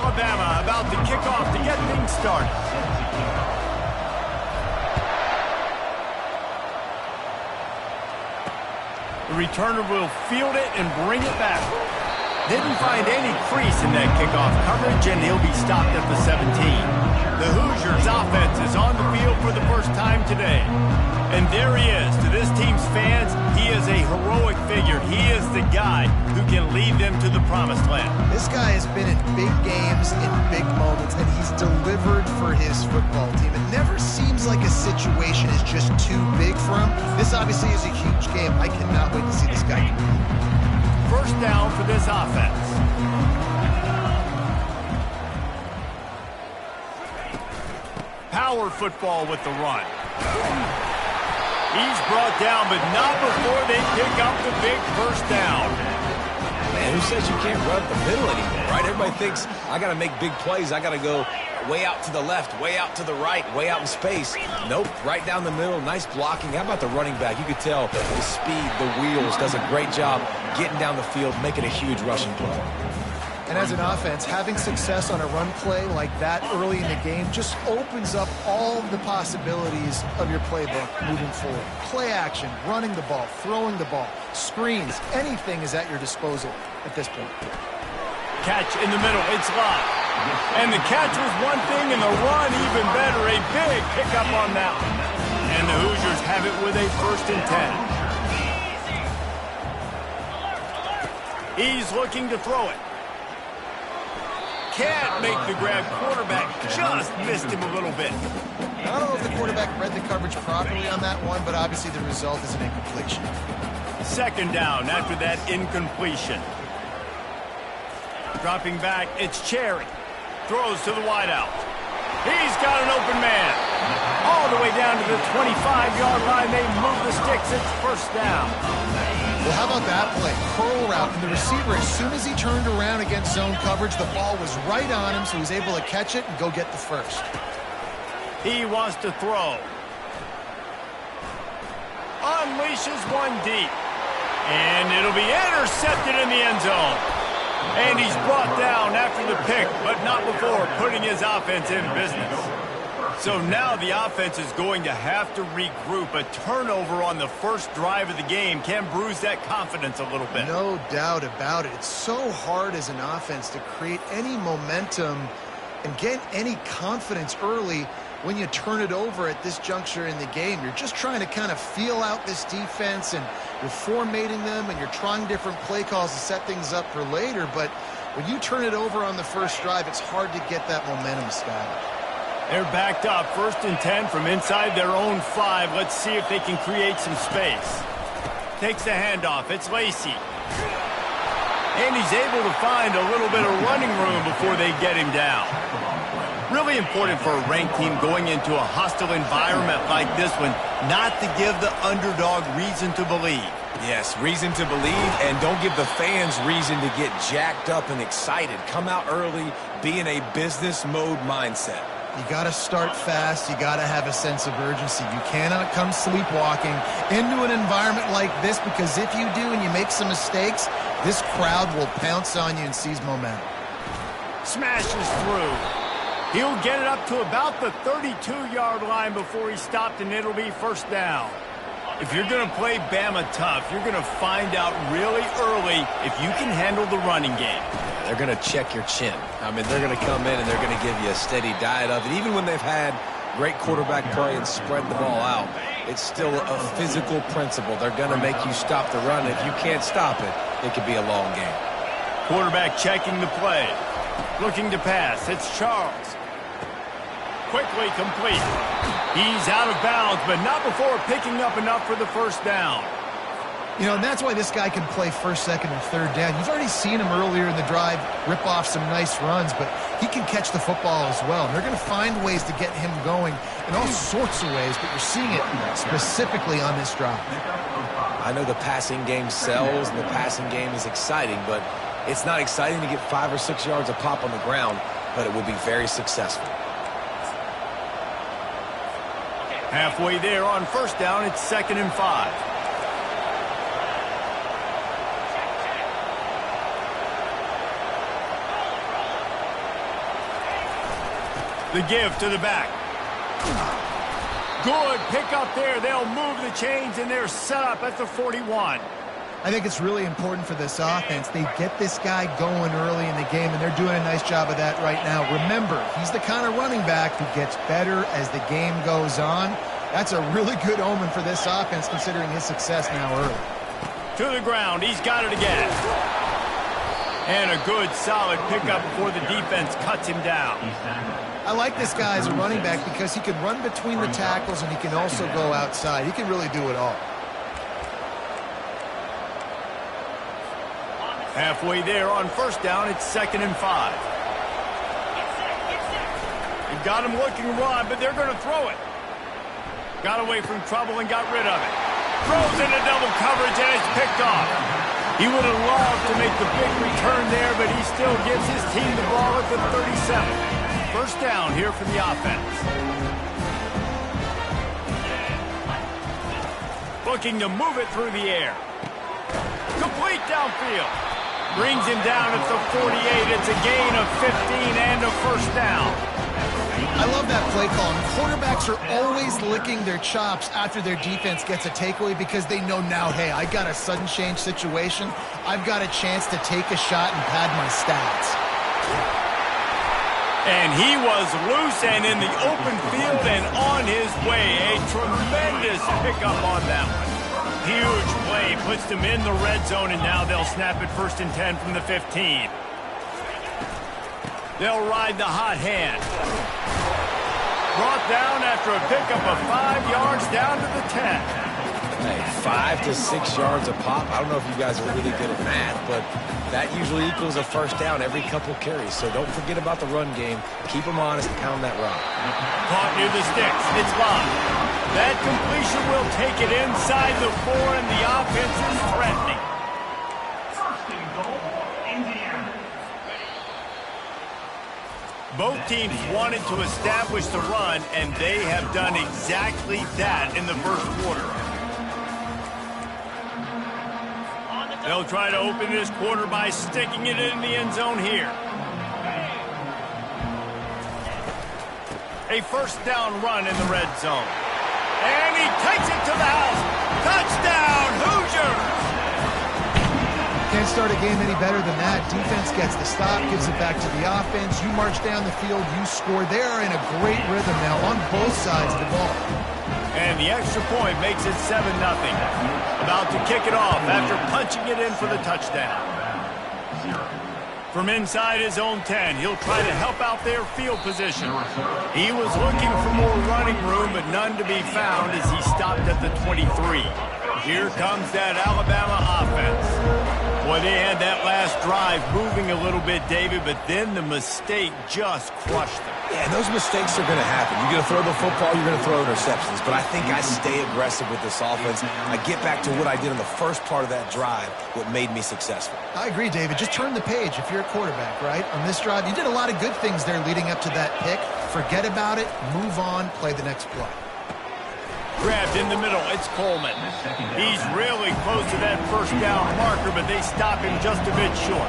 Alabama about to kick off to get things started. The returner will field it and bring it back. Didn't find any crease in that kickoff coverage, and he'll be stopped at the 17. The Hoosiers offense is on the field for the first time today. And there he is. To this team's fans, he is a heroic figure. He is the guy who can lead them to the promised land. This guy has been in big games, in big moments, and he's delivered for his football team. It never seems like a situation is just too big for him. This obviously is a huge game. I cannot wait to see this guy compete. First down for this offense. Power football with the run. He's brought down, but not before they pick up the big first down. Man, who says you can't run up the middle anymore, right? Everybody thinks, I got to make big plays. I got to go way out to the left, way out to the right, way out in space. Nope, right down the middle, nice blocking. How about the running back? You could tell the speed, the wheels, does a great job getting down the field, making a huge rushing play. And as an offense, having success on a run play like that early in the game just opens up all of the possibilities of your playbook moving forward. Play action, running the ball, throwing the ball, screens, anything is at your disposal at this point. Catch in the middle, it's locked. And the catch was one thing, and the run even better. A big pickup on that one. And the Hoosiers have it with a 1st and 10. He's looking to throw it. Can't make the grab. Quarterback just missed him a little bit. I don't know if the quarterback read the coverage properly on that one, but obviously the result is an incompletion. 2nd down after that incompletion. Dropping back, it's Cherry. Throws to the wideout. He's got an open man. All the way down to the 25-yard line. They move the sticks. It's 1st down. Well, how about that play? Curl route, and the receiver, as soon as he turned around against zone coverage, the ball was right on him, so he was able to catch it and go get the first. He wants to throw. Unleashes one deep. And it'll be intercepted in the end zone. And he's brought down after the pick, but not before putting his offense in business. So now the offense is going to have to regroup. A turnover on the first drive of the game can bruise that confidence a little bit. No doubt about it. It's so hard as an offense to create any momentum and get any confidence early when you turn it over at this juncture in the game. You're just trying to kind of feel out this defense, and you're formatting them, and you're trying different play calls to set things up for later. But when you turn it over on the first drive, it's hard to get that momentum established. They're backed up, 1st and 10 from inside their own 5. Let's see if they can create some space. Takes the handoff. It's Lacey. And he's able to find a little bit of running room before they get him down. Really important for a ranked team going into a hostile environment like this one, not to give the underdog reason to believe. Yes, reason to believe, and don't give the fans reason to get jacked up and excited. Come out early, be in a business mode mindset. You got to start fast. You got to have a sense of urgency. You cannot come sleepwalking into an environment like this, because if you do and you make some mistakes, this crowd will pounce on you and seize momentum. Smashes through. He'll get it up to about the 32-yard line before he's stopped, and it'll be 1st down. If you're going to play Bama tough, you're going to find out really early if you can handle the running game. They're going to check your chin. I mean, they're going to come in and they're going to give you a steady diet of it. Even when they've had great quarterback play and spread the ball out, it's still a physical principle. They're going to make you stop the run. If you can't stop it, it could be a long game. Quarterback checking the play. Looking to pass. It's Charles. Quickly complete. He's out of bounds, but not before picking up enough for the 1st down. You know, and that's why this guy can play 1st, 2nd, and 3rd down. You've already seen him earlier in the drive rip off some nice runs, but he can catch the football as well. And they're going to find ways to get him going in all sorts of ways, but you're seeing it specifically on this drive. I know the passing game sells and the passing game is exciting, but it's not exciting to get 5 or 6 yards a pop on the ground, but it will be very successful. Halfway there on 1st down, it's 2nd and 5. The give to the back. Good pick up there. They'll move the chains, and they're set up at the 41. I think it's really important for this offense. They get this guy going early in the game, and they're doing a nice job of that right now. Remember, he's the kind of running back who gets better as the game goes on. That's a really good omen for this offense, considering his success now early. To the ground. He's got it again. And a good, solid pickup before the defense cuts him down. I like this guy as a running back because he can run between the tackles, and he can also go outside. He can really do it all. Halfway there on first down, it's 2nd and 5. He got him looking to run, but they're going to throw it. Got away from trouble and got rid of it. Throws into double coverage, and it's picked off. He would have loved to make the big return there, but he still gives his team the ball at the 37. First down here for the offense. Looking to move it through the air. Complete downfield. Brings him down at the 48. It's a gain of 15 and a first down. I love that play call. And quarterbacks are always licking their chops after their defense gets a takeaway because they know now, hey, I got a sudden change situation. I've got a chance to take a shot and pad my stats. And he was loose and in the open field and on his way. A tremendous pickup on that one. Huge play, puts them in the red zone, and now they'll snap it 1st and 10 from the 15. They'll ride the hot hand. Brought down after a pickup of 5 yards down to the 10. Hey, 5 to 6 yards a pop. I don't know if you guys are really good at math, but that usually equals a first down every couple carries. So don't forget about the run game. Keep them honest and pound that rock. Caught near the sticks. It's live. That completion will take it inside the 4, and the offense is threatening. First and goal, Indiana. Both teams wanted to establish the run, and they have done exactly that in the first quarter. They'll try to open this quarter by sticking it in the end zone here. A first down run in the red zone. And he takes it to the house. Touchdown, Hoosiers! Can't start a game any better than that. Defense gets the stop, gives it back to the offense. You march down the field, you score. They are in a great rhythm now on both sides of the ball. And the extra point makes it 7-0. About to kick it off after punching it in for the touchdown. From inside his own 10, he'll try to help out their field position. He was looking for more running room, but none to be found as he stopped at the 23. Here comes that Alabama offense. Boy, they had that last drive moving a little bit, David, but then the mistake just crushed them. Yeah, those mistakes are going to happen. You're going to throw the football, you're going to throw interceptions. But I think I stay aggressive with this offense. I get back to what I did in the first part of that drive, what made me successful. I agree, David. Just turn the page if you're a quarterback, right? On this drive, you did a lot of good things there leading up to that pick. Forget about it, move on, play the next play. Grabbed in the middle, it's Coleman. He's really close to that first down marker, but they stop him just a bit short.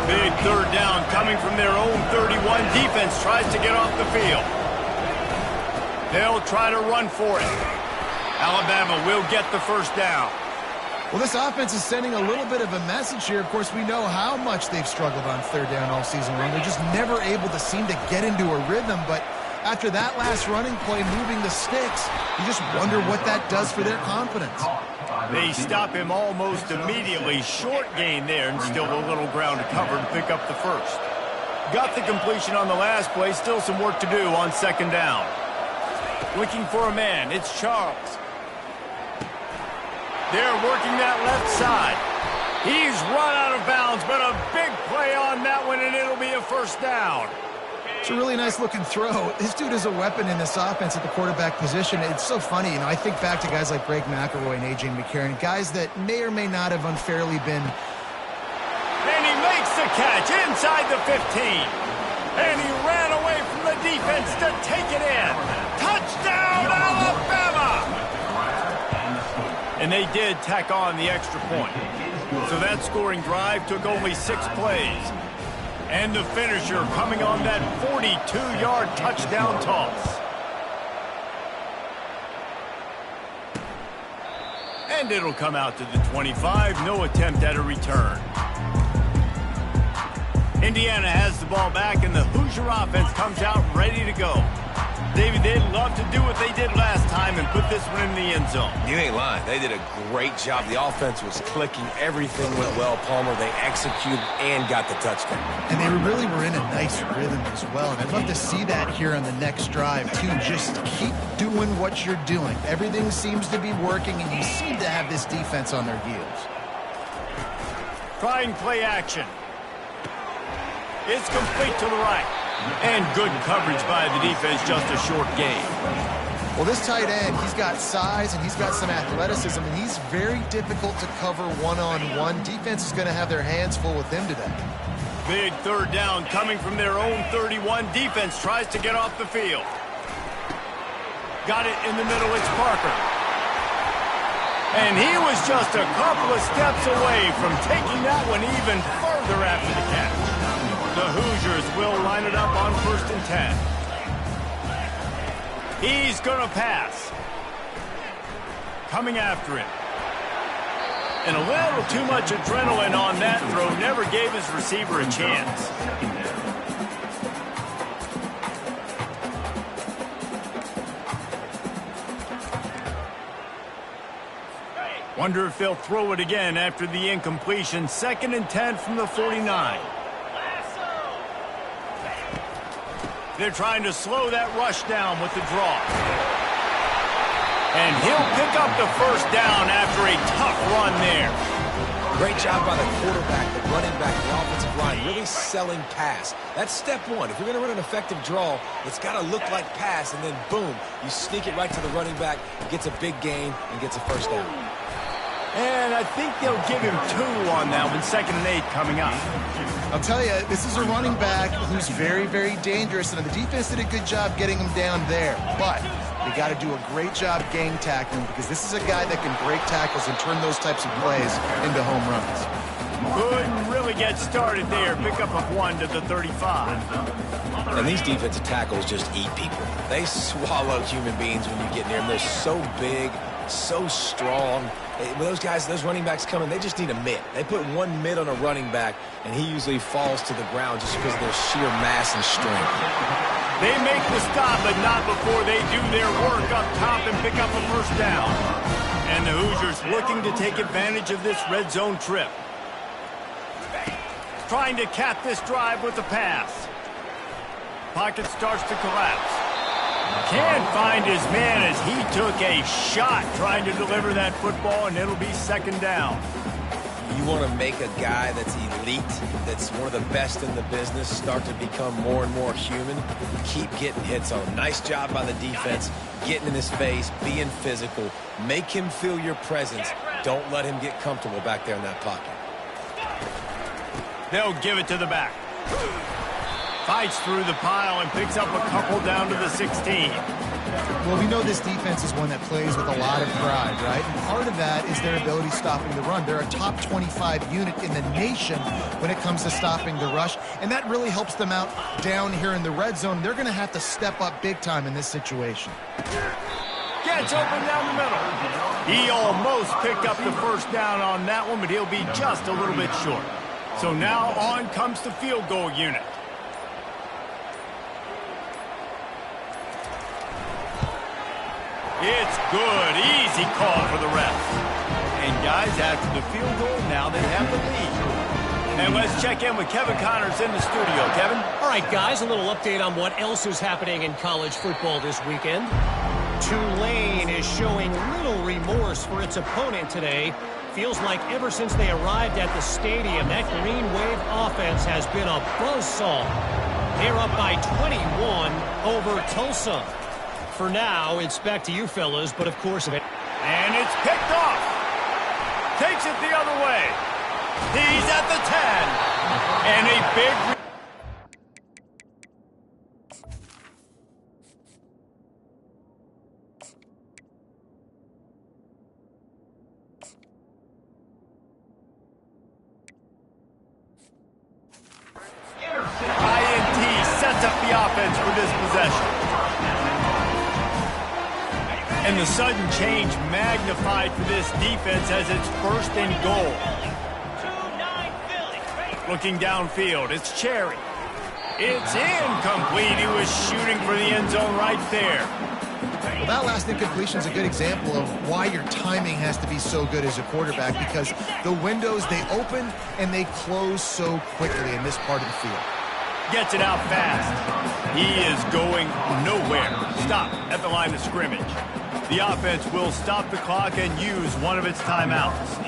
Big third down coming from their own 31. Defense tries to get off the field. They'll try to run for it. Alabama will get the first down. Well, this offense is sending a little bit of a message here. Of course, we know how much they've struggled on third down all season long. They're just never able to seem to get into a rhythm, but after that last running play, moving the sticks, you just wonder what that does for their confidence. They stop him almost immediately. Short gain there, and still a little ground to cover to pick up the first. Got the completion on the last play. Still some work to do on second down. Looking for a man. It's Charles. They're working that left side. He's run out of bounds, but a big play on that one, and it'll be a first down. It's a really nice-looking throw. This dude is a weapon in this offense at the quarterback position. It's so funny. You know, I think back to guys like Greg McElroy and A.J. McCarron, guys that may or may not have unfairly been. And he makes the catch inside the 15. And he ran away from the defense to take it in. Touchdown, Alabama! And they did tack on the extra point. So that scoring drive took only 6 plays. And the finisher coming on that 42-yard touchdown toss. And it'll come out to the 25. No attempt at a return. Indiana has the ball back, and the Hoosier offense comes out ready to go. David, they'd love to do what they did last time and put this one in the end zone. You ain't lying. They did a great job. The offense was clicking. Everything went well, Palmer. They executed and got the touchdown. And they really were in a nice rhythm as well. And I'd love to see that here on the next drive, too. Just keep doing what you're doing. Everything seems to be working, and you seem to have this defense on their heels. Trying play action. It's complete to the right. And good coverage by the defense, just a short gain. Well, this tight end, he's got size and he's got some athleticism, and he's very difficult to cover one-on-one. Defense is going to have their hands full with him today. Big third down coming from their own 31. Defense tries to get off the field. Got it in the middle, it's Parker. And he was just a couple of steps away from taking that one even further after the catch. The Hoosiers will line it up on 1st and 10. He's going to pass. Coming after him. And a little too much adrenaline on that throw. Never gave his receiver a chance. Wonder if they'll throw it again after the incompletion. 2nd and 10 from the 49. They're trying to slow that rush down with the draw. And he'll pick up the first down after a tough run there. Great job by the quarterback, the running back, the offensive line, really selling pass. That's step one. If you're going to run an effective draw, it's got to look like pass, and then boom, you sneak it right to the running back, gets a big gain, and gets a first down. And I think they'll give him 2 on that one. 2nd and 8 coming up. I'll tell you, this is a running back who's very, very dangerous, and the defense did a good job getting him down there. But they got to do a great job gang tackling, because this is a guy that can break tackles and turn those types of plays into home runs. Couldn't really get started there. Pick up of 1 to the 35. And these defensive tackles just eat people. They swallow human beings when you get near them. They're so big, so strong. When those guys, those running backs come in, they just need a mitt. They put one mitt on a running back, and he usually falls to the ground just because of their sheer mass and strength. They make the stop, but not before they do their work up top and pick up a first down. And the Hoosiers looking to take advantage of this red zone trip. Trying to cap this drive with a pass. Pocket starts to collapse. Can't find his man as he took a shot trying to deliver that football, and it'll be 2nd down. You want to make a guy that's elite, that's one of the best in the business, start to become more and more human. Keep getting hits on him. Nice job by the defense, getting in his face, being physical. Make him feel your presence. Don't let him get comfortable back there in that pocket. They'll give it to the back. Fights through the pile and picks up a couple down to the 16. Well, we know this defense is one that plays with a lot of pride, right? And part of that is their ability stopping the run. They're a top 25 unit in the nation when it comes to stopping the rush, and that really helps them out down here in the red zone. They're going to have to step up big time in this situation. Gets open down the middle. He almost picked up the first down on that one, but he'll be just a little bit short. So now on comes the field goal unit. It's good. Easy call for the refs. And guys, after the field goal, now they have the lead. And let's check in with Kevin Connors in the studio. Kevin? All right, guys, a little update on what else is happening in college football this weekend. Tulane is showing little remorse for its opponent today. Feels like ever since they arrived at the stadium, that Green Wave offense has been a buzzsaw. They're up by 21 over Tulsa. For now, it's back to you fellas, but of course... And it's picked off. Takes it the other way. He's at the 10. And a big... offense for this possession. And the sudden change magnified for this defense as it's 1st and goal. Looking downfield, it's Cherry. It's incomplete. He was shooting for the end zone right there. Well, that last incompletion is a good example of why your timing has to be so good as a quarterback, because the windows, they open and they close so quickly in this part of the field. Gets it out fast. He is going nowhere. Stop at the line of scrimmage. The offense will stop the clock and use one of its timeouts.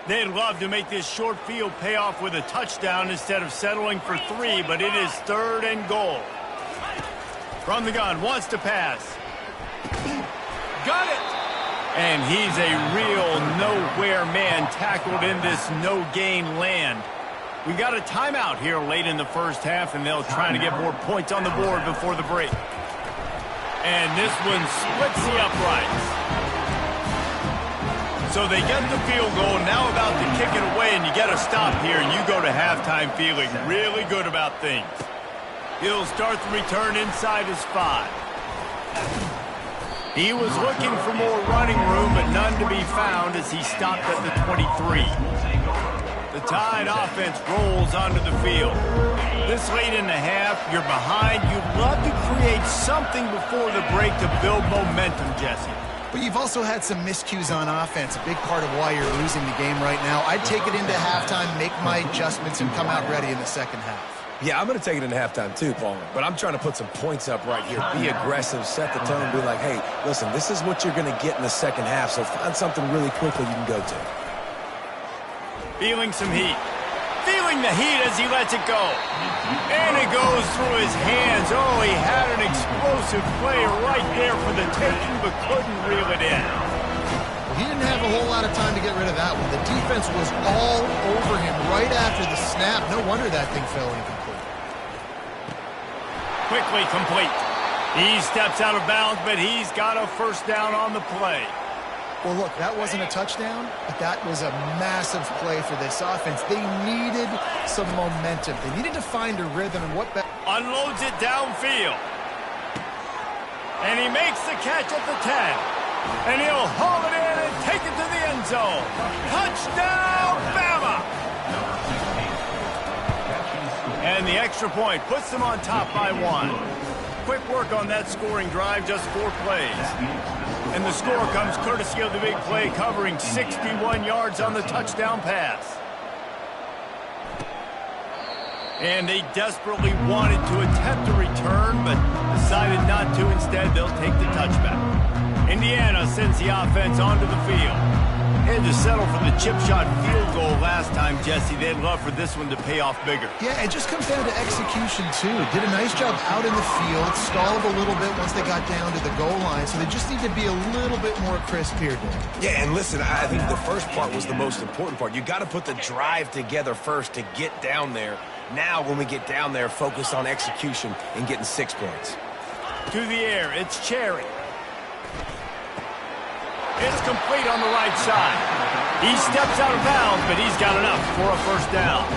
They'd love to make this short field pay off with a touchdown instead of settling for 3, but it is 3rd and goal. From the gun, wants to pass. Got it! And he's a real nowhere man tackled in this no-gain land. We got a timeout here late in the first half, and they'll try to get more points on the board before the break. And this one splits the uprights. So they get the field goal, now about to kick it away, and you get a stop here, and you go to halftime feeling really good about things. He'll start the return inside his 5. He was looking for more running room, but none to be found as he stopped at the 23. The Tide offense rolls onto the field. This late in the half, you're behind. You'd love to create something before the break to build momentum, Jesse. But you've also had some miscues on offense, a big part of why you're losing the game right now. I'd take it into halftime, make my adjustments, and come out ready in the second half. Yeah, I'm going to take it into halftime too, Paul. But I'm trying to put some points up right here. Be aggressive, set the tone, be like, hey, listen, this is what you're going to get in the second half, so find something really quickly you can go to. Feeling some heat. Feeling the heat as he lets it go. And it goes through his hands. Oh, he had an explosive play right there for the taking, but couldn't reel it in. Well, he didn't have a whole lot of time to get rid of that one. The defense was all over him right after the snap. No wonder that thing fell incomplete. Quickly complete. He steps out of bounds, but he's got a first down on the play. Well, look, that wasn't a touchdown, but that was a massive play for this offense. They needed some momentum. They needed to find a rhythm, and what better? Unloads it downfield. And he makes the catch at the 10. And he'll haul it in and take it to the end zone. Touchdown, Bama! And the extra point puts them on top by 1. Quick work on that scoring drive, just 4 plays. And the score comes courtesy of the big play, covering 61 yards on the touchdown pass. And they desperately wanted to attempt a return, but decided not to. Instead, they'll take the touchback. Indiana sends the offense onto the field. Had to settle for the chip shot field goal last time, Jesse. They'd love for this one to pay off bigger. Yeah, it just comes down to execution, too. Did a nice job out in the field, stalled a little bit once they got down to the goal line, so they just need to be a little bit more crisp here, Dan. Yeah, and listen, I think the first part was the most important part. You got to put the drive together first to get down there. Now, when we get down there, focus on execution and getting 6 points. To the air, it's Cherry. It's complete on the right side. He steps out of bounds, but he's got enough for a first down.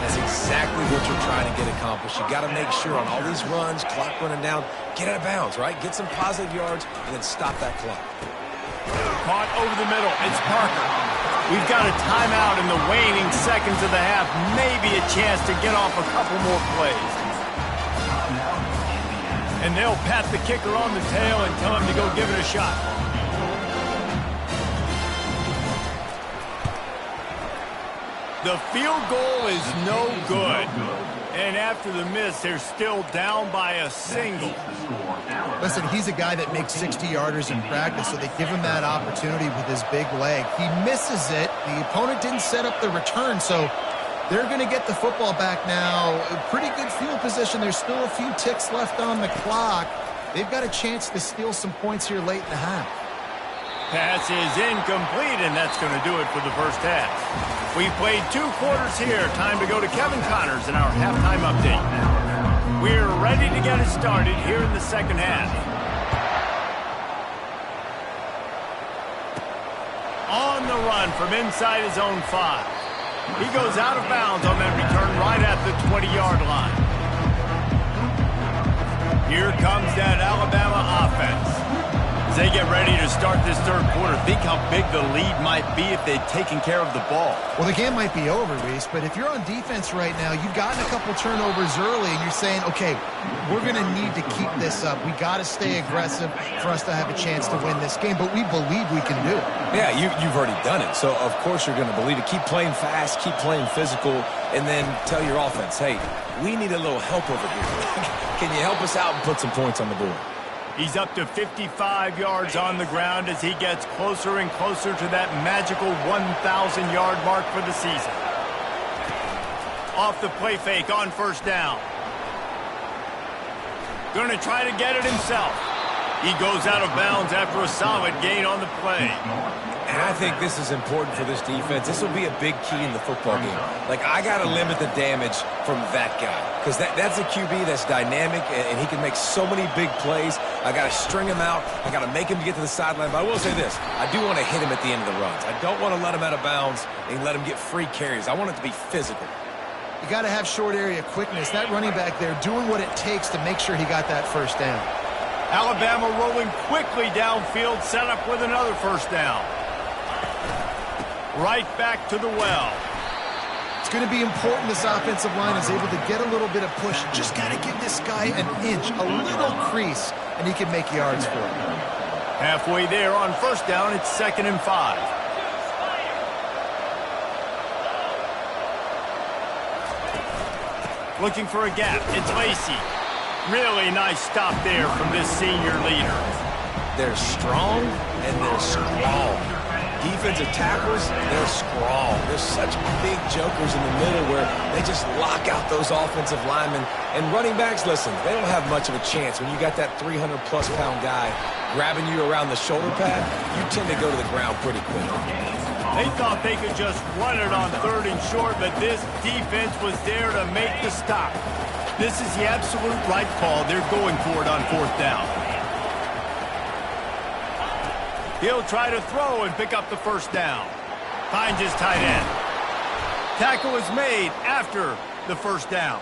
That's exactly what you're trying to get accomplished. You got to make sure on all these runs, clock running down, get out of bounds, right? Get some positive yards, and then stop that clock. Caught over the middle. It's Parker. We've got a timeout in the waning seconds of the half. Maybe a chance to get off a couple more plays. And they'll pat the kicker on the tail and tell him to go give it a shot. The field goal is no good. And after the miss, they're still down by a single. Listen, he's a guy that makes 60-yarders in practice, so they give him that opportunity with his big leg. He misses it. The opponent didn't set up the return, so they're going to get the football back now. A pretty good field position. There's still a few ticks left on the clock. They've got a chance to steal some points here late in the half. Pass is incomplete, and that's going to do it for the first half. We've played 2 quarters here. Time to go to Kevin Connors in our halftime update. We're ready to get it started here in the second half. On the run from inside his own 5. He goes out of bounds on that return right at the 20-yard line. Here comes that Alabama offense. As they get ready to start this third quarter, think how big the lead might be if they'd taken care of the ball. Well, the game might be over, Reese, but if you're on defense right now, you've gotten a couple turnovers early, and you're saying, okay, we're going to need to keep this up. We got to stay aggressive for us to have a chance to win this game, but we believe we can do it. Yeah, you've already done it, so of course you're going to believe it. Keep playing fast, keep playing physical, and then tell your offense, hey, we need a little help over here. Can you help us out and put some points on the board? He's up to 55 yards on the ground as he gets closer and closer to that magical 1,000-yard mark for the season. Off the play fake on first down. Going to try to get it himself. He goes out of bounds after a solid gain on the play. And I think this is important for this defense. This will be a big key in the football game. Like, I got to limit the damage from that guy. Because that's a QB that's dynamic, and he can make so many big plays. I got to string him out. I got to make him get to the sideline. But I will say this. I do want to hit him at the end of the runs. I don't want to let him out of bounds and let him get free carries. I want it to be physical. You got to have short area quickness. That running back there doing what it takes to make sure he got that first down. Alabama rolling quickly downfield, set up with another first down. Right back to the well. It's going to be important this offensive line is able to get a little bit of push. Just got to give this guy an inch, a little crease, and he can make yards for it. Halfway there on first down, it's 2nd and 5. Looking for a gap. It's Lacey. Really nice stop there from this senior leader. They're strong and they're strong. Defensive tackles, they're strong. There's such big jokers in the middle where they just lock out those offensive linemen. And running backs, listen, they don't have much of a chance. When you got that 300-plus-pound guy grabbing you around the shoulder pad, you tend to go to the ground pretty quick. They thought they could just run it on 3rd and short, but this defense was there to make the stop. This is the absolute right call. They're going for it on 4th down. He'll try to throw and pick up the first down. Finds his tight end. Tackle is made after the first down.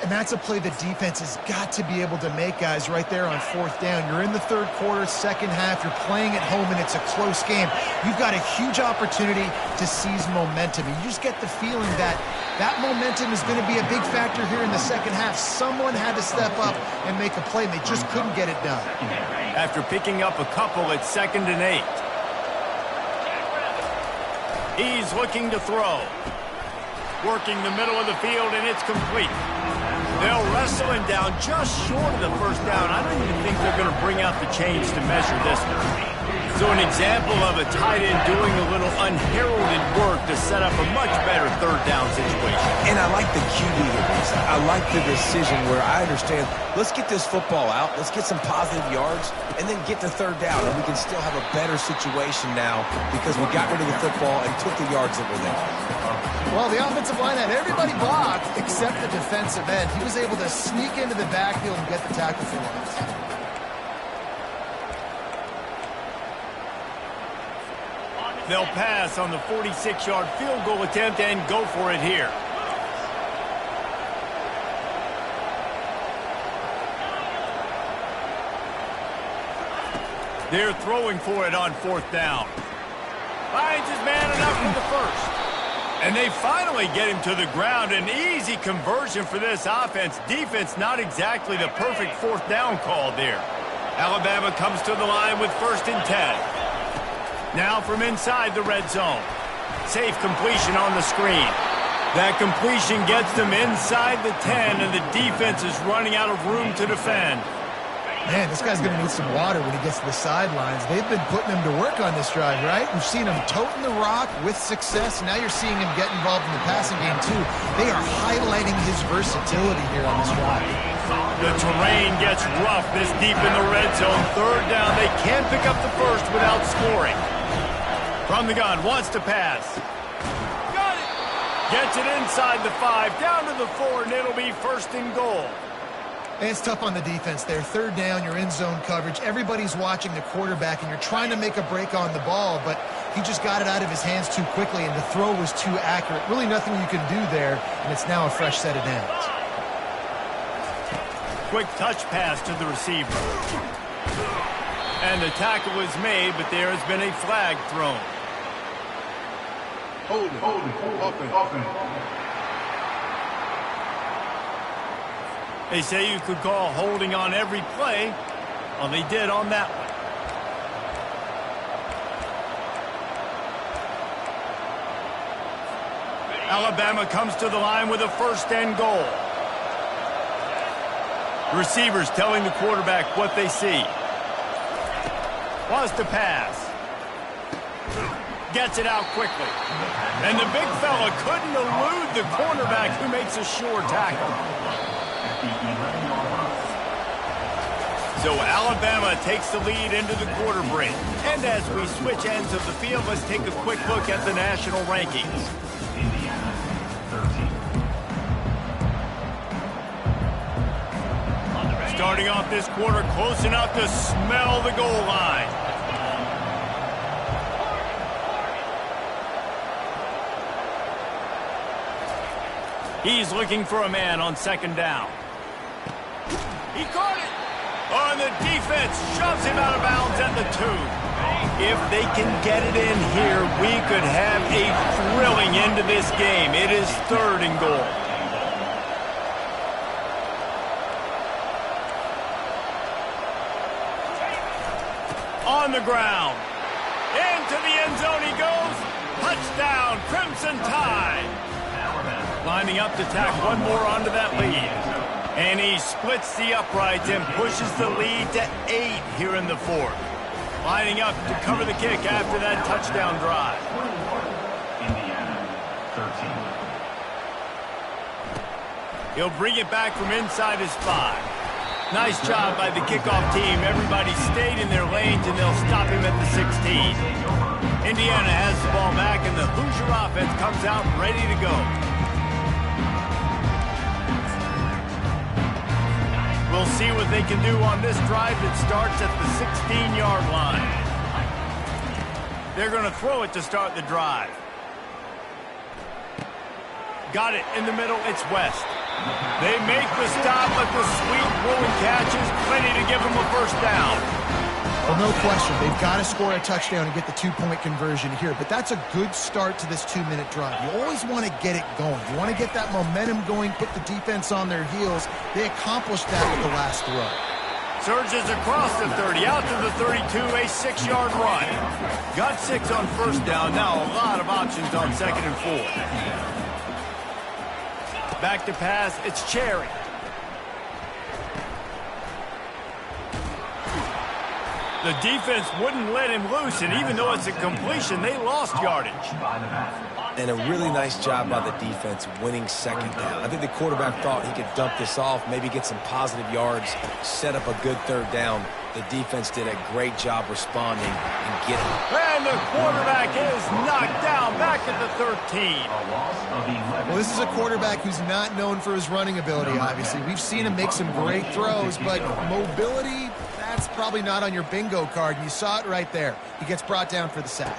And that's a play the defense has got to be able to make, guys, right there on 4th down. You're in the 3rd quarter, 2nd half. You're playing at home, and it's a close game. You've got a huge opportunity to seize momentum. And you just get the feeling that that momentum is going to be a big factor here in the 2nd half. Someone had to step up and make a play, and they just couldn't get it done. After picking up a couple at 2nd and 8. He's looking to throw. Working the middle of the field, and it's complete. They'll wrestle him down just short of the first down. I don't even think they're going to bring out the chains to measure this one. So an example of a tight end doing a little unheralded work to set up a much better 3rd down situation. And I like the QB here. I like the decision where I understand, let's get this football out, let's get some positive yards, and then get to 3rd down, and we can still have a better situation now because we got rid of the football and took the yards that were there. Well, the offensive line had everybody blocked except the defensive end. He was able to sneak into the backfield and get the tackle for once. They'll pass on the 46-yard field goal attempt and go for it here. They're throwing for it on 4th down. Finds his man enough for the first. And they finally get him to the ground. An easy conversion for this offense. Defense not exactly the perfect 4th down call there. Alabama comes to the line with 1st and 10. Now from inside the red zone. Safe completion on the screen. That completion gets them inside the 10, and the defense is running out of room to defend. Man, this guy's going to need some water when he gets to the sidelines. They've been putting him to work on this drive, right? We've seen him toting the rock with success. Now you're seeing him get involved in the passing game, too. They are highlighting his versatility here on this drive. The terrain gets rough this deep in the red zone. 3rd down. They can't pick up the first without scoring. From the gun, wants to pass. Got it! Gets it inside the 5, down to the 4, and it'll be 1st and goal. And it's tough on the defense there. 3rd down, you're in zone coverage. Everybody's watching the quarterback, and you're trying to make a break on the ball, but He just got it out of his hands too quickly, and the throw was too accurate. Really nothing you can do there, and it's now a fresh set of downs. Quick touch pass to the receiver. And the tackle was made, but there has been a flag thrown. Offense. They say you could call holding on every play. Well, they did on that one. Alabama comes to the line with a first and goal. Receivers telling the quarterback what they see. Wants to pass. Gets it out quickly. And the big fella couldn't elude the cornerback who makes a sure tackle. So Alabama takes the lead into the quarter break. And as we switch ends of the field, let's take a quick look at the national rankings. Starting off this quarter close enough to smell the goal line. He's looking for a man on second down. He caught it. Oh, and the defense shoves him out of bounds at the 2. If they can get it in here, we could have a thrilling end to this game. It is third and goal. On the ground. Into the end zone he goes. Touchdown, Crimson Tide. Lining up to tack one more onto that lead. And he splits the uprights and pushes the lead to 8 here in the fourth. Lining up to cover the kick after that touchdown drive. Indiana, 13. He'll bring it back from inside his 5. Nice job by the kickoff team. Everybody stayed in their lanes, and they'll stop him at the 16. Indiana has the ball back, and the Hoosier offense comes out ready to go. We'll see what they can do on this drive that starts at the 16-yard line. They're going to throw it to start the drive. Got it in the middle. It's West. They make the stop, but the sweet rolling catch is plenty to give them a first down. Well, no question. They've got to score a touchdown and get the 2-point conversion here. But that's a good start to this 2-minute drive. You always want to get it going. You want to get that momentum going, put the defense on their heels. They accomplished that with the last throw. Surges across the 30, out to the 32, a 6-yard run. Got 6 on first down. Now a lot of options on second and 4. Back to pass, it's Cherry. The defense wouldn't let him loose, and even though it's a completion, they lost yardage. And a really nice job by the defense winning second down. I think the quarterback thought he could dump this off, maybe get some positive yards, set up a good third down. The defense did a great job responding and getting it. And the quarterback is knocked down back at the 13. Well, this is a quarterback who's not known for his running ability, obviously. We've seen him make some great throws, but mobility, that's probably not on your bingo card, and you saw it right there. He gets brought down for the sack.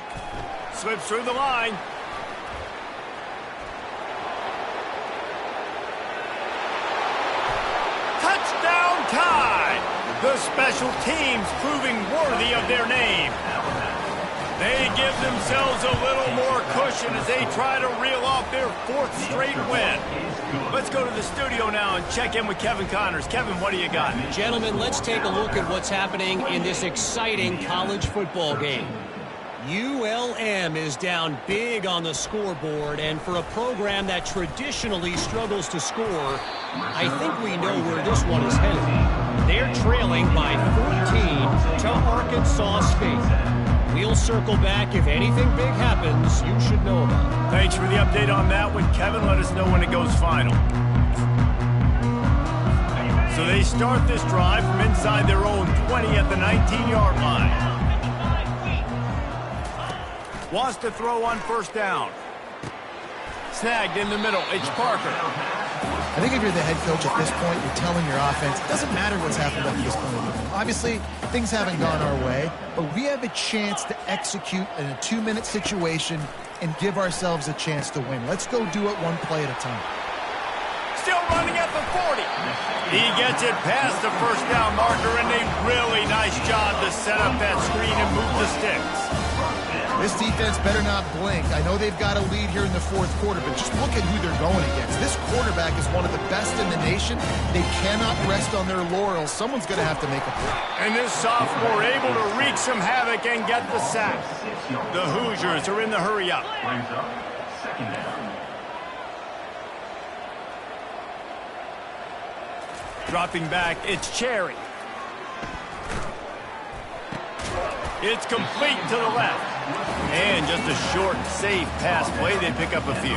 Slips through the line. Touchdown Tide! The special teams proving worthy of their name. They give themselves a little more cushion as they try to reel off their 4th straight win. Let's go to the studio now and check in with Kevin Connors. Kevin, what do you got? Gentlemen, let's take a look at what's happening in this exciting college football game. ULM is down big on the scoreboard, and for a program that traditionally struggles to score, I think we know where this one is headed. They're trailing by 14 to Arkansas State. We'll circle back if anything big happens you should know about. Thanks for the update on that one, Kevin. Let us know when it goes final. So they start this drive from inside their own 20 at the 19-yard line. Wants to throw on first down. Snagged in the middle. It's Parker. I think if you're the head coach at this point, you're telling your offense, it doesn't matter what's happened up to this point. Obviously, things haven't gone our way, but we have a chance to execute in a 2-minute situation and give ourselves a chance to win. Let's go do it one play at a time. Still running at the 40. He gets it past the first down marker, and a really nice job to set up that screen and move the sticks. This defense better not blink. I know they've got a lead here in the fourth quarter, but just look at who they're going against. This quarterback is one of the best in the nation. They cannot rest on their laurels. Someone's going to have to make a play. And this sophomore able to wreak some havoc and get the sack. The Hoosiers are in the hurry-up. Brings up second down. Dropping back, it's Cherry. It's complete to the left. And just a short, safe pass play. They pick up a few.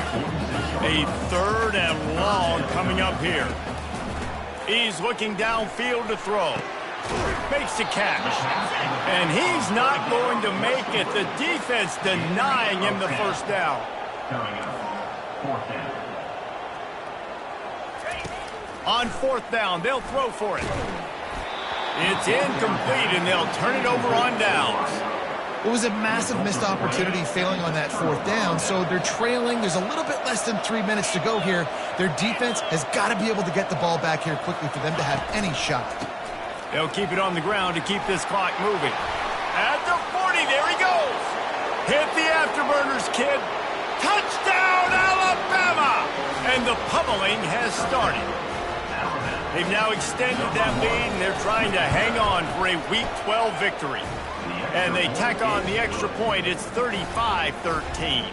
A 3rd and long coming up here. He's looking downfield to throw. Makes the catch. And he's not going to make it. The defense denying him the first down. Coming up, 4th down. On 4th down, they'll throw for it. It's incomplete, and they'll turn it over on downs. It was a massive missed opportunity failing on that 4th down, so they're trailing. There's a little bit less than 3 minutes to go here. Their defense has got to be able to get the ball back here quickly for them to have any shot. They'll keep it on the ground to keep this clock moving. At the 40, there he goes. Hit the afterburners, kid. Touchdown, Alabama! And the pummeling has started. They've now extended that lead, and they're trying to hang on for a Week 12 victory. And they tack on the extra point. It's 35-13.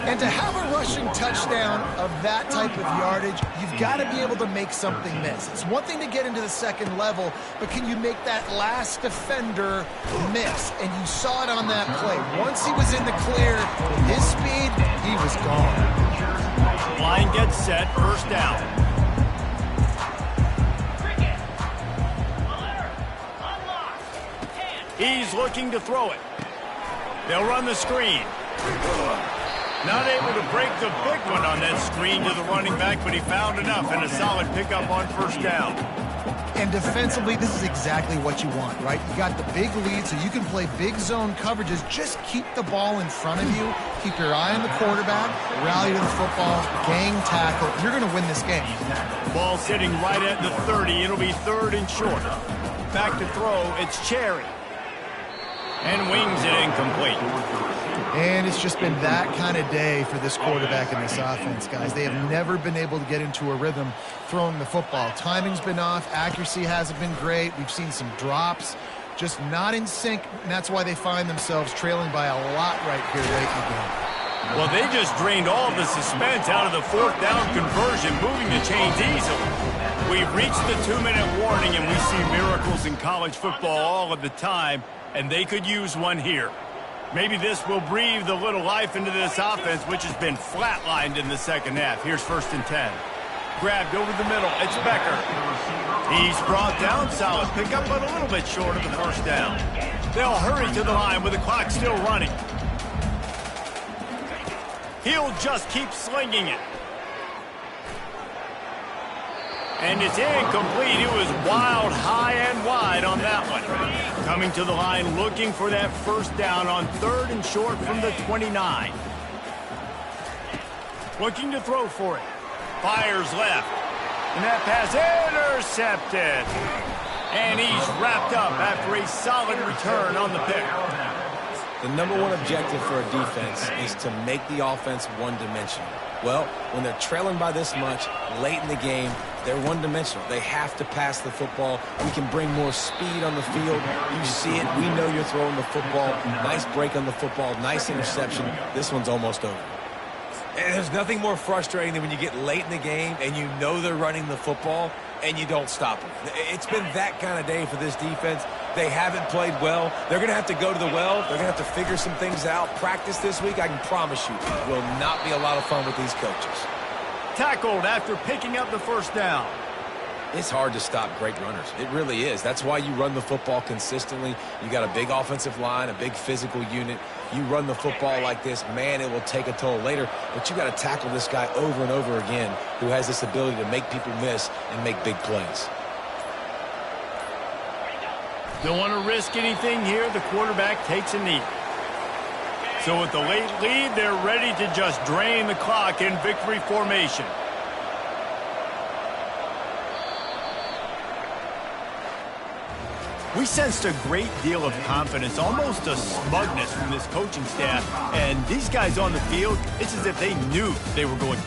And to have a rushing touchdown of that type of yardage, you've got to be able to make something miss. It's one thing to get into the second level, but can you make that last defender miss? And you saw it on that play. Once he was in the clear, with his speed, he was gone. Line gets set, first down. He's looking to throw it. They'll run the screen. Not able to break the big one on that screen to the running back, but he found enough and a solid pickup on first down. And defensively, this is exactly what you want, right? You got the big lead, so you can play big zone coverages. Just keep the ball in front of you. Keep your eye on the quarterback. Rally to the football. Gang tackle. You're going to win this game. Ball sitting right at the 30. It'll be 3rd and short. Back to throw. It's Cherry. And wings it incomplete. And it's just been that kind of day for this quarterback and this offense, guys. They have never been able to get into a rhythm throwing the football. Timing's been off. Accuracy hasn't been great. We've seen some drops. Just not in sync, and that's why they find themselves trailing by a lot right here late in the game. Well, they just drained all of the suspense out of the 4th down conversion, moving the chains easily. We've reached the 2-minute warning, and we see miracles in college football all of the time, and they could use one here. Maybe this will breathe a little life into this offense, which has been flatlined in the second half. Here's 1st and 10. Grabbed over the middle. It's Becker. He's brought down. Solid pickup, but a little bit short of the first down. They'll hurry to the line with the clock still running. He'll just keep slinging it. And it's incomplete. It was wild, high and wide on that one. Coming to the line, looking for that first down on 3rd and short from the 29. Looking to throw for it. Fires left. And that pass intercepted. And he's wrapped up after a solid return on the pick. The number one objective for a defense is to make the offense one-dimensional. Well, when they're trailing by this much late in the game, they're one-dimensional. They have to pass the football. We can bring more speed on the field. You see it. We know you're throwing the football. Nice break on the football. Nice interception. This one's almost over. And there's nothing more frustrating than when you get late in the game and you know they're running the football and you don't stop them. It's been that kind of day for this defense. They haven't played well. They're going to have to go to the well. They're going to have to figure some things out. Practice this week, I can promise you, will not be a lot of fun with these coaches. Tackled after picking up the first down. It's hard to stop great runners. It really is. That's why you run the football consistently. You got a big offensive line, a big physical unit. You run the football like this, man, it will take a toll later. But you got to tackle this guy over and over again who has this ability to make people miss and make big plays. Don't want to risk anything here. The quarterback takes a knee. So with the late lead, they're ready to just drain the clock in victory formation. We sensed a great deal of confidence, almost a smugness from this coaching staff. And these guys on the field, it's as if they knew they were going